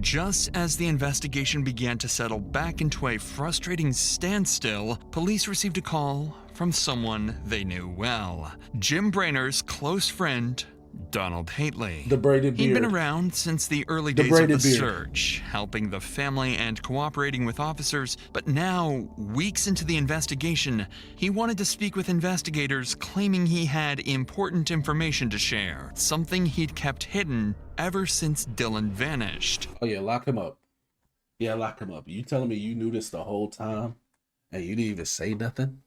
Just as the investigation began to settle back into a frustrating standstill, police received a call from someone they knew well. Jim Brener's close friend, Donald Hately. The braided beard. He'd been around since the early days of the search, helping the family and cooperating with officers, but now, weeks into the investigation, he wanted to speak with investigators claiming he had important information to share, something he'd kept hidden ever since Dylan vanished. Oh yeah, lock him up. Yeah, lock him up. You telling me you knew this the whole time and you didn't even say nothing?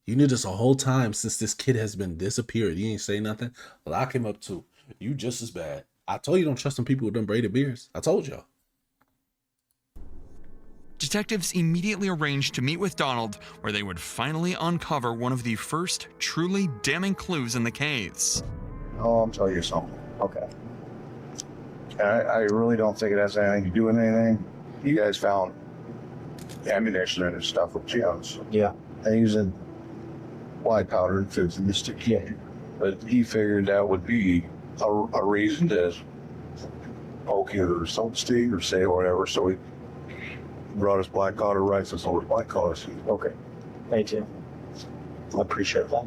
You knew this the whole time since this kid has been disappeared. You ain't say nothing? Lock him up too. You just as bad. I told you don't trust them people with them braided beards. I told y'all. Detectives immediately arranged to meet with Donald, where they would finally uncover one of the first truly damning clues in the case. Oh, I'll tell you something. Okay. I really don't think it has anything to do with anything. You guys found ammunition and stuff with Jim's. Yeah. And using white powder and fits in the stick. Yeah. But he figured that would be a reason to poke you or so to speak or say whatever. So he brought his black powder rifles over black powder. Okay. Thank you. I appreciate that.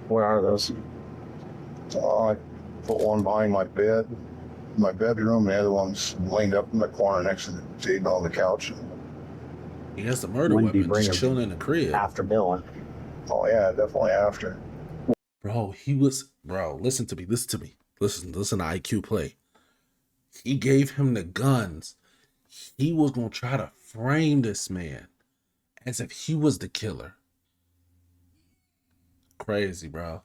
Where are those? I put one behind my bed, my bedroom, and the other one's laid up in the corner next to the table on the couch. He has the murder weapon just chilling in the crib. After Dylan. Oh yeah, definitely after. Bro, listen to me. Listen to IQ play. He gave him the guns. He was gonna try to frame this man as if he was the killer. Crazy, bro.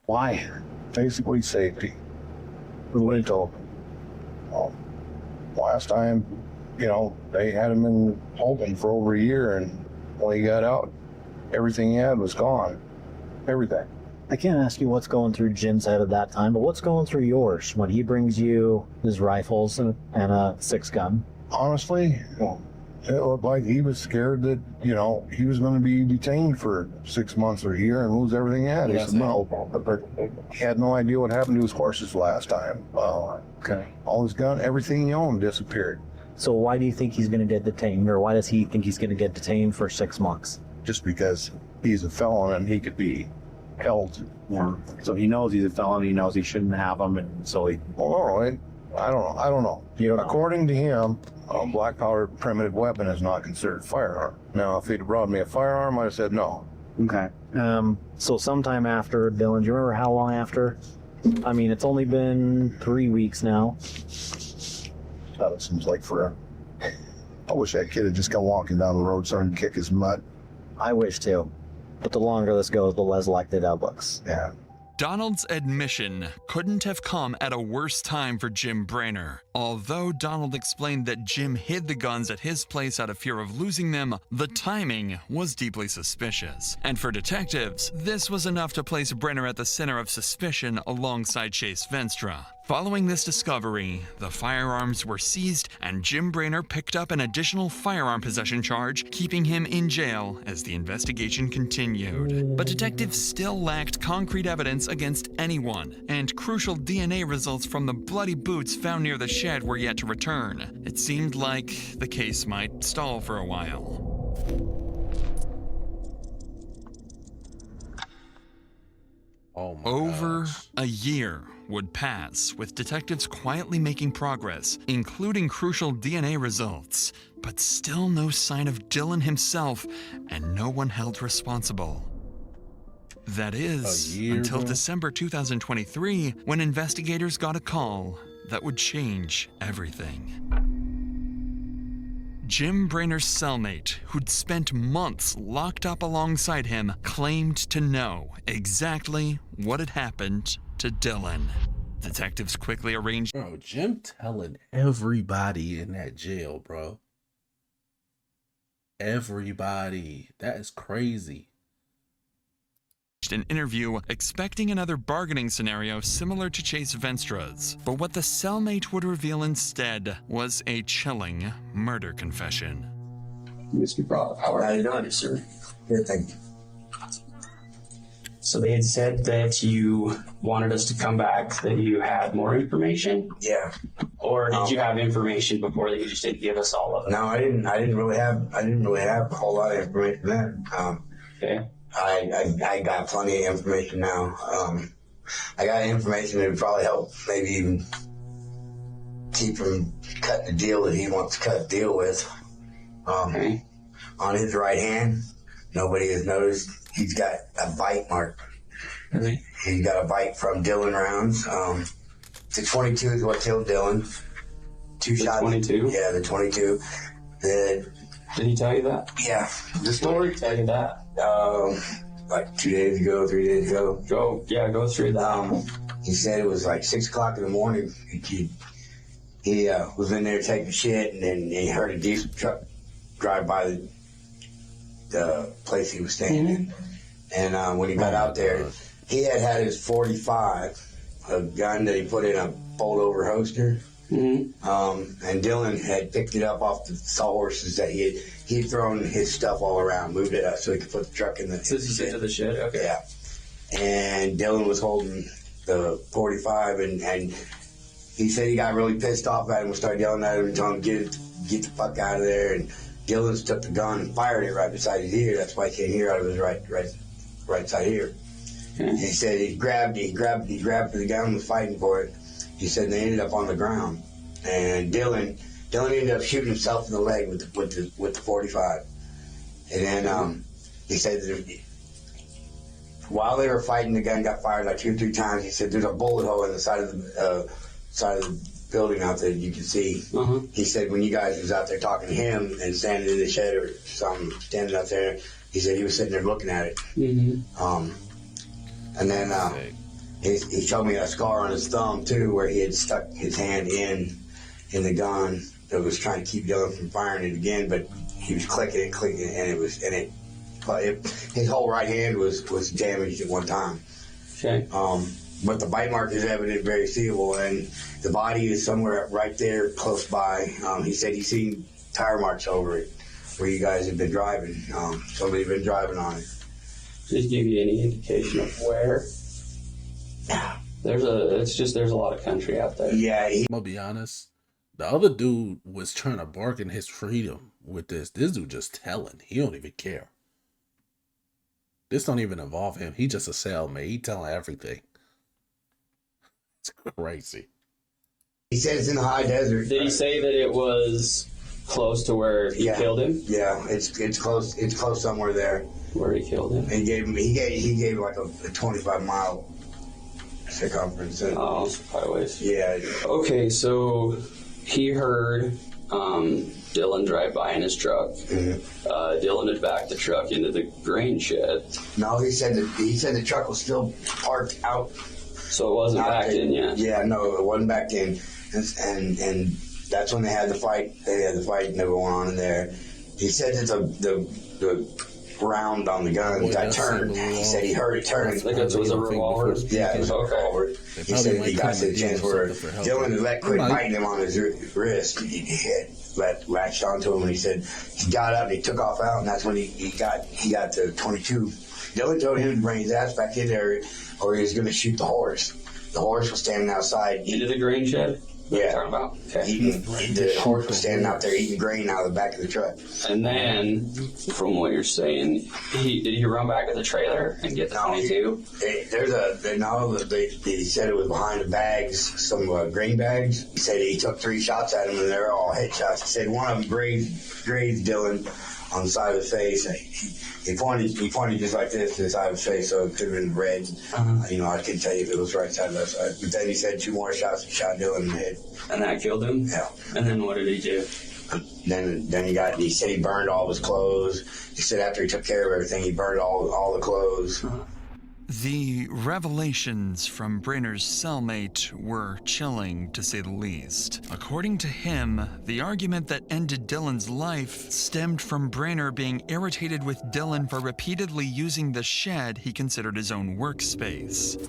Why? Basically safety. Mental. Last time, they had him in holding for over a year, and when he got out, everything he had was gone. Everything. I can't ask you what's going through Jim's head at that time, but what's going through yours when he brings you his rifles and a 6-gun? Honestly, it looked like he was scared that, he was going to be detained for 6 months or a year and lose everything he had. He said no, but he had no idea what happened to his horses last time. Okay. All his gun, everything he owned disappeared. So why do you think he's going to get detained, or why does he think he's going to get detained for 6 months? Just because he's a felon and he could be held. Yeah. So he knows he's a felon, he knows he shouldn't have them, and so he... Well, I don't know. According to him, a black powder primitive weapon is not considered a firearm. Now, if he'd brought me a firearm, I'd have said no. Okay. So sometime after, Dylan, do you remember how long after? I mean, it's only been 3 weeks now. Oh, it seems like forever. I wish that kid had just come walking down the road starting to kick his butt. I wish too. But the longer this goes, the less likely that looks. Yeah. Donald's admission couldn't have come at a worse time for Jim Brener. Although Donald explained that Jim hid the guns at his place out of fear of losing them, the timing was deeply suspicious. And for detectives, this was enough to place Brener at the center of suspicion alongside Chase Venstra. Following this discovery, the firearms were seized and Jim Brener picked up an additional firearm possession charge, keeping him in jail as the investigation continued. But detectives still lacked concrete evidence against anyone, and crucial DNA results from the bloody boots found near the shed were yet to return. It seemed like the case might stall for a while. Over a year would pass, with detectives quietly making progress, including crucial DNA results, but still no sign of Dylan himself, and no one held responsible. That is, until December 2023, when investigators got a call that would change everything. Jim Brener's cellmate, who'd spent months locked up alongside him, claimed to know exactly what had happened to Dylan. Detectives quickly arranged... Bro, Jim telling everybody in that jail, bro. Everybody. That is crazy. An interview expecting another bargaining scenario similar to Chase Venstra's. But what the cellmate would reveal instead was a chilling murder confession. Mr. Brock, how are you doing, sir? Good, thank you. So they had said that you wanted us to come back, that you had more information? Yeah. Or did you have information before that you just didn't give us all of it? No, I didn't really have a whole lot of information then. Okay. I got plenty of information now. I got information that would probably help maybe even keep him cutting the deal that he wants to cut the deal with. Okay. On his right hand, nobody has noticed, he's got a bite mark. Really? He's got a bite from Dylan rounds. The 22 is what killed Dylan. Two shots. 22? Yeah, the 22. Did he tell you that? Yeah. The story tell you that? Like 3 days ago. Go through that. He said it was like 6 o'clock in the morning. He was in there taking shit, and then he heard a diesel truck drive by the place he was staying in. And when he got out there, he had his 45, a gun that he put in a fold-over holster. Mm-hmm. And Dylan had picked it up off the sawhorses that he'd thrown his stuff all around, moved it up so he could put the truck in the. So this is into the shed, okay. Yeah. And Dylan was holding the 45, and he said he got really pissed off at him and started yelling at him and telling him get the fuck out of there. And Dylan took the gun and fired it right beside his ear. That's why he can't hear out of his right side ear. Okay. He said he grabbed for the gun and was fighting for it. He said they ended up on the ground, and Dylan ended up shooting himself in the leg with the 45. And then he said that while they were fighting, the gun got fired like 2 or 3 times. He said there's a bullet hole in the side of the building out there you can see. Uh-huh. He said when you guys was out there talking to him and standing in the shed or something, standing out there, he said he was sitting there looking at it. Mm-hmm. And then he showed me a scar on his thumb too, where he had stuck his hand in the gun that was trying to keep Dylan from firing it again, but he was clicking it, and his whole right hand was damaged at one time. Okay. But the bite mark is evident, very seeable, and the body is somewhere right there close by. He said he's seen tire marks over it where you guys have been driving. Somebody's been driving on it. Did he give you any indication of where? There's a lot of country out there. Yeah. I'm gonna be honest. The other dude was trying to bargain his freedom with this. This dude just telling. He don't even care. This don't even involve him. He just a cellmate. He telling everything. It's crazy. He said it's in the high desert. Did he say that it was Close to where he killed him? Yeah, it's close. It's close somewhere there. Where he killed him? He gave like a 25-mile circumference. Oh, so probably ways. Yeah. Okay, so he heard Dylan drive by in his truck. Dylan had backed the truck into the grain shed. No, he said the truck was still parked out. So it wasn't backed in yet. Yeah, no, it wasn't backed in, and that's when they had the fight. They had the fight going on in there. He said that the round on the gun got turned. He said he heard it turn. Like it was a revolver? Yeah, it was a revolver. He said he got to the chance where Dylan had let quit biting him on his wrist. He had latched onto him, and he said he got up and he took off out, and that's when he got to 22. Dylan told him to bring his ass back in there, or he was going to shoot the horse. The horse was standing outside. Into the grain shed? Yeah. Talking about? Okay. The horse was standing out there eating grain out of the back of the truck. And then, from what you're saying, did he run back to the trailer and get the 22? He said it was behind the bags, some grain bags. He said he took 3 shots at him, and they're all headshots. He said one of them grazed Dylan on the side of the face. He pointed just like this to the side of his face, so it could have been red. I couldn't tell you if it was right side or left side. But then he said 2 more shots and shot Dylan in the head. And that killed him? Yeah. And then what did he do? Then he said he burned all of his clothes. He said after he took care of everything, he burned all the clothes. The revelations from Brener's cellmate were chilling, to say the least. According to him, the argument that ended Dylan's life stemmed from Brener being irritated with Dylan for repeatedly using the shed he considered his own workspace.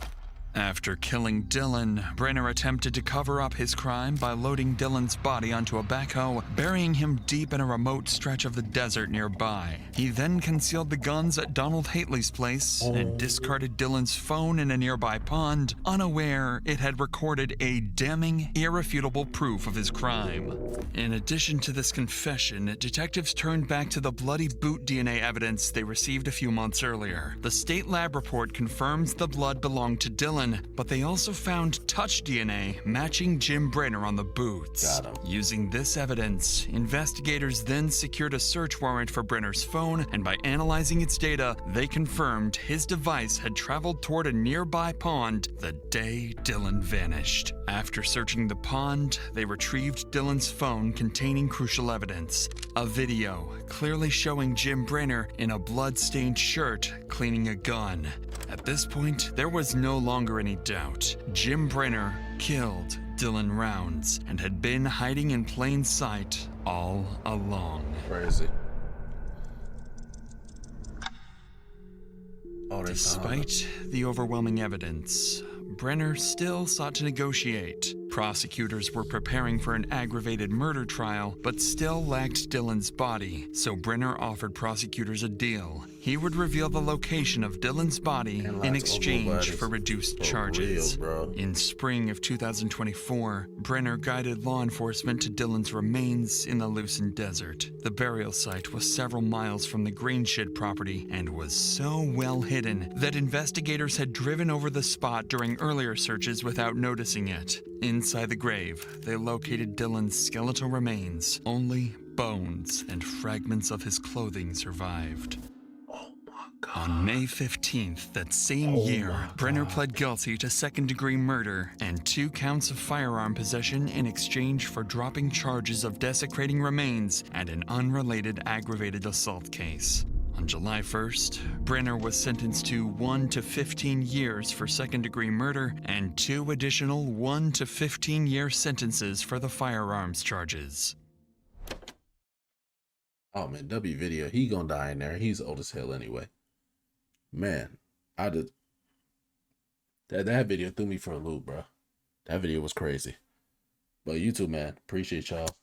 After killing Dylan, Brener attempted to cover up his crime by loading Dylan's body onto a backhoe, burying him deep in a remote stretch of the desert nearby. He then concealed the guns at Donald Hately's place and discarded Dylan's phone in a nearby pond, unaware it had recorded a damning, irrefutable proof of his crime. In addition to this confession, detectives turned back to the bloody boot DNA evidence they received a few months earlier. The state lab report confirms the blood belonged to Dylan, but they also found touch DNA matching Jim Brener on the boots. Got him. Using this evidence, investigators then secured a search warrant for Brener's phone, and by analyzing its data, they confirmed his device had traveled toward a nearby pond the day Dylan vanished. After searching the pond, they retrieved Dylan's phone containing crucial evidence. A video clearly showing Jim Brener in a blood-stained shirt cleaning a gun. At this point, there was no longer any doubt. Jim Brener killed Dylan Rounds and had been hiding in plain sight all along. Crazy. Despite the overwhelming evidence, Brener still sought to negotiate. Prosecutors were preparing for an aggravated murder trial, but still lacked Dylan's body, so Brener offered prosecutors a deal. He would reveal the location of Dylan's body in exchange for reduced charges. In spring of 2024, Brener guided law enforcement to Dylan's remains in the Lucin Desert. The burial site was several miles from the grain shed property and was so well hidden that investigators had driven over the spot during earlier searches without noticing it. Inside the grave, they located Dylan's skeletal remains. Only bones and fragments of his clothing survived. On May 15th, that same year, Brener pled guilty to second-degree murder and 2 counts of firearm possession in exchange for dropping charges of desecrating remains and an unrelated aggravated assault case. On July 1st, Brener was sentenced to 1 to 15 years for second-degree murder and 2 additional 1 to 15-year sentences for the firearms charges. Oh man, W video, he gonna die in there. He's old as hell anyway. Man, that video threw me for a loop, bro. That video was crazy. But you too, man. Appreciate y'all.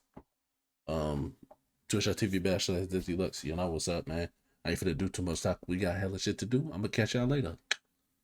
Twitch.tv/Disney Lux. You know what's up, man. I ain't finna do too much talk. We got hella shit to do. I'm gonna catch y'all later.